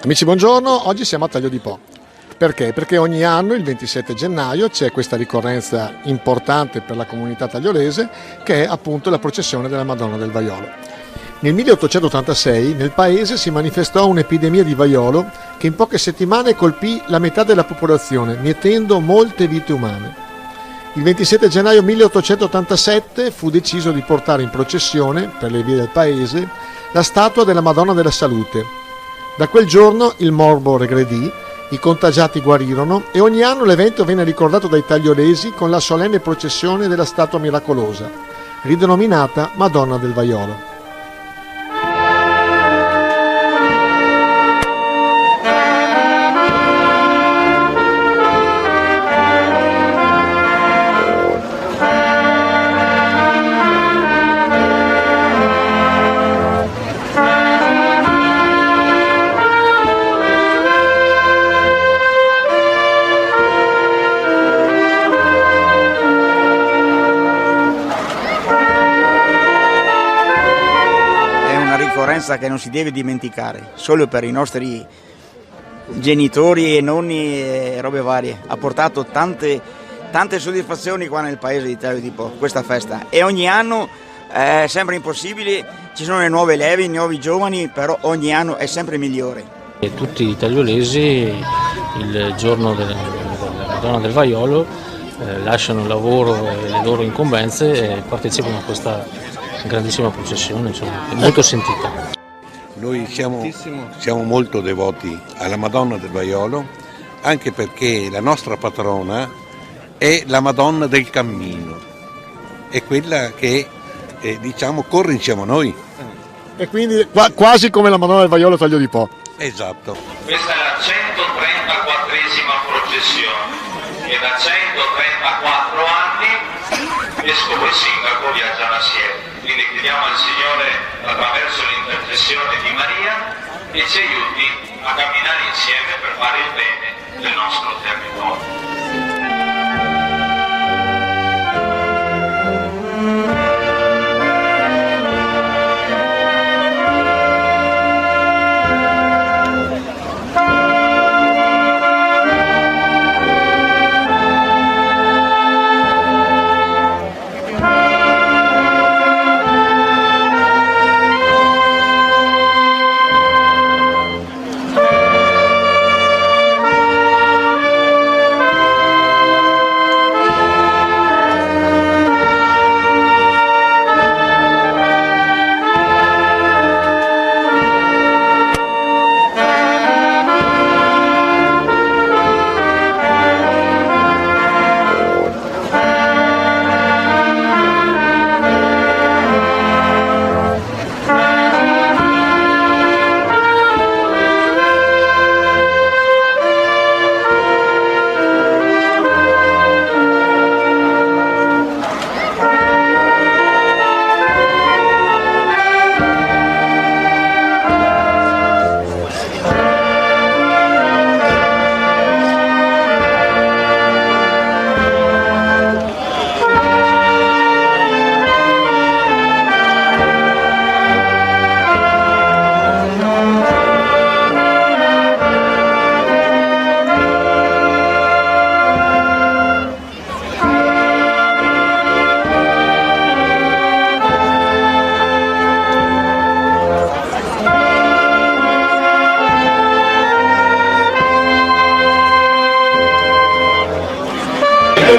Amici, buongiorno. Oggi siamo a Taglio di Po. Perché? Perché ogni anno, il 27 gennaio, c'è questa ricorrenza importante per la comunità tagliolese, che è appunto la processione della Madonna del Vaiolo. Nel 1886 nel paese si manifestò un'epidemia di vaiolo che in poche settimane colpì la metà della popolazione, mietendo molte vite umane. Il 27 gennaio 1887 fu deciso di portare in processione, per le vie del paese, la statua della Madonna della Salute. Da quel giorno il morbo regredì, i contagiati guarirono e ogni anno l'evento viene ricordato dai tagliolesi con la solenne processione della statua miracolosa, ridenominata Madonna del Vaiolo. Che non si deve dimenticare, solo per i nostri genitori e nonni e robe varie. Ha portato tante soddisfazioni qua nel paese di Taglio di Po, questa festa, e ogni anno è sempre impossibile, ci sono le nuove leve, i nuovi giovani, però ogni anno è sempre migliore. E tutti i tagliolesi il giorno della Madonna del Vaiolo lasciano il lavoro e le loro incombenze e partecipano a questa grandissima processione, insomma, è molto sentita. Noi siamo molto devoti alla Madonna del Vaiolo, anche perché la nostra patrona è la Madonna del Cammino, è quella che corre insieme a noi. E quindi quasi come la Madonna del Vaiolo Taglio di Po. Esatto. Questa è la 134esima processione e da 134 anni vescovo e sindaco viaggiano assieme. Quindi chiediamo al Signore, attraverso l'intercessione di Maria, che ci aiuti a camminare insieme per fare il bene del nostro territorio.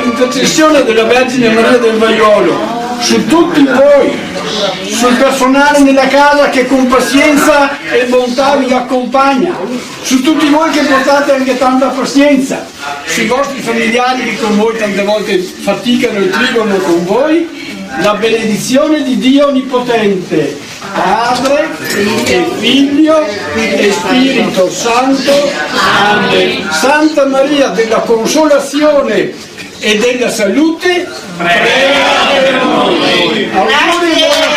L'intercessione della Vergine Maria del Vaiolo su tutti voi, sul personale nella casa che con pazienza e bontà vi accompagna, su tutti voi che portate anche tanta pazienza, sui vostri familiari che con voi tante volte faticano e tribano con voi, la benedizione di Dio Onnipotente, Padre e Figlio e Spirito Santo. Amen. Santa Maria della Consolazione e della Salute, prega per noi. Auguri e buona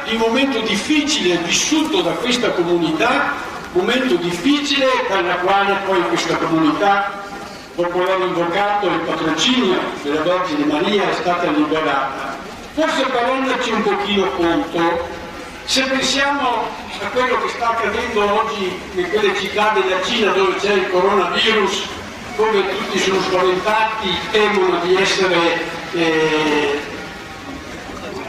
di un momento difficile vissuto da questa comunità, momento difficile dalla quale poi questa comunità, dopo aver invocato il patrocinio della Vergine Maria, è stata liberata. Forse per renderci un pochino conto, se pensiamo a quello che sta accadendo oggi in quelle città della Cina dove c'è il coronavirus, dove tutti sono spaventati, temono di essere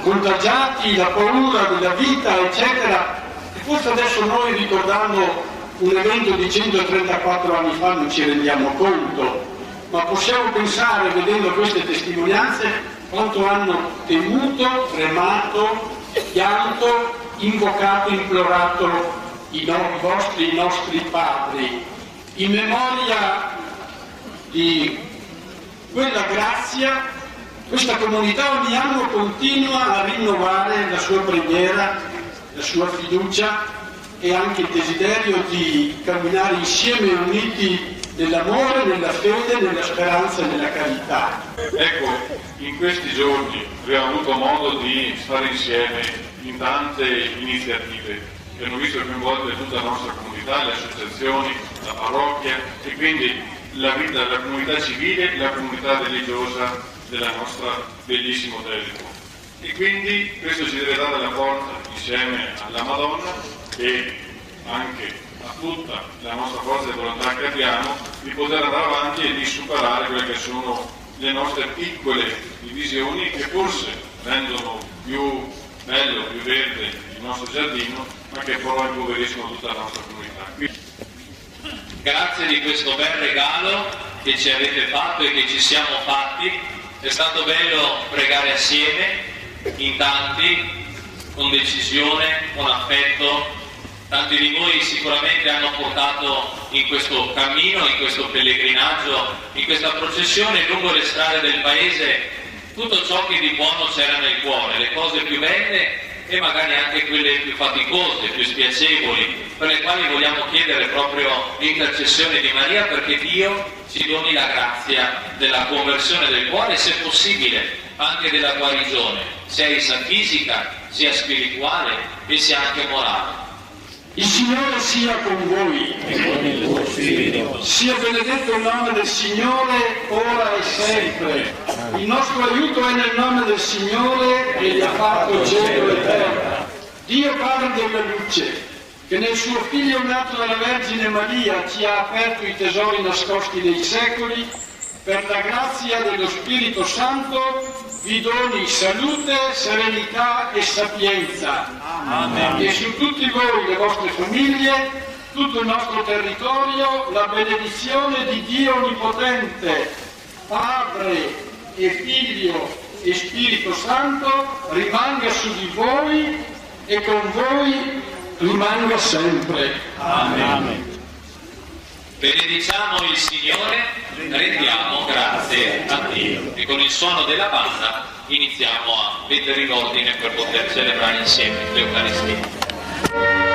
contagiati, la paura della vita, eccetera, e forse adesso noi, ricordando un evento di 134 anni fa, non ci rendiamo conto, ma possiamo pensare, vedendo queste testimonianze, quanto hanno temuto, tremato, pianto, invocato, implorato i nostri padri, in memoria di quella grazia. Questa comunità ogni anno continua a rinnovare la sua preghiera, la sua fiducia e anche il desiderio di camminare insieme uniti nell'amore, nella fede, nella speranza e nella carità. Ecco, in questi giorni abbiamo avuto modo di stare insieme in tante iniziative che hanno visto coinvolte tutta la nostra comunità, le associazioni, la parrocchia e quindi la vita della comunità civile e la comunità religiosa della nostra bellissimo territorio. E quindi questo ci deve dare la forza, insieme alla Madonna e anche a tutta la nostra forza e volontà che abbiamo, di poter andare avanti e di superare quelle che sono le nostre piccole divisioni che forse rendono più bello, più verde il nostro giardino, ma che però impoveriscono tutta la nostra comunità. Grazie di questo bel regalo che ci avete fatto e che ci siamo fatti. È stato bello pregare assieme, in tanti, con decisione, con affetto. Tanti di voi sicuramente hanno portato in questo cammino, in questo pellegrinaggio, in questa processione lungo le strade del paese tutto ciò che di buono c'era nel cuore, le cose più belle e magari anche quelle più faticose, più spiacevoli, per le quali vogliamo chiedere proprio l'intercessione di Maria perché Dio ci doni la grazia della conversione del cuore e, se possibile, anche della guarigione, sia fisica, sia spirituale e sia anche morale. Il Signore sia con voi, sia benedetto il nome del Signore ora e sempre. Il nostro aiuto è nel nome del Signore che gli ha fatto cielo e terra. Dio Padre della luce, che nel suo Figlio nato dalla Vergine Maria ci ha aperto i tesori nascosti nei secoli, per la grazia dello Spirito Santo vi doni salute, serenità e sapienza. Amen. E su tutti voi, le vostre famiglie, tutto il nostro territorio, la benedizione di Dio Onnipotente, Padre e Figlio e Spirito Santo, rimanga su di voi e con voi rimanga sempre. Amen. Amen. Benediciamo il Signore, rendiamo grazie a Dio. E con il suono della banda iniziamo a mettere in ordine per poter celebrare insieme l'Eucaristia.